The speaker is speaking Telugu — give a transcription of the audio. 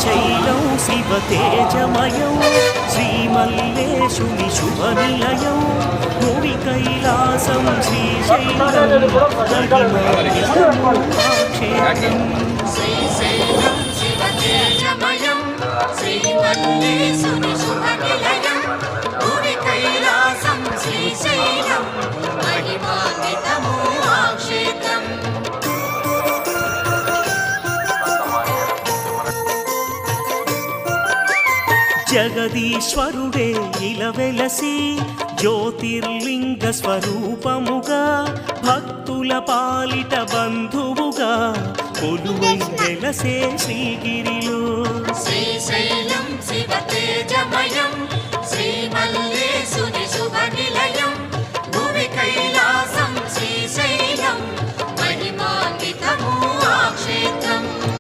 శ్రీశైలం శివతేజమయం శ్రీమల్లేశుని శుభనిలయం భూమి కైలాసం శ్రీశైలం క్షేత్రం శ్రీశైలం శివతేజమయం శ్రీమల్లేశుని శుభనిలయం భూమి కైలాసం శ్రీశైలం మహిమాన్వితము ఆ క్షేత్రం. జగదీశ్వరుడే ఇలవెలసి జ్యోతిర్లింగ స్వరూపముగా భక్తుల పాలిట బంధువుగా కొలువై వెలసే శ్రీగిరిలో శ్రీశైలం శివతేజమయం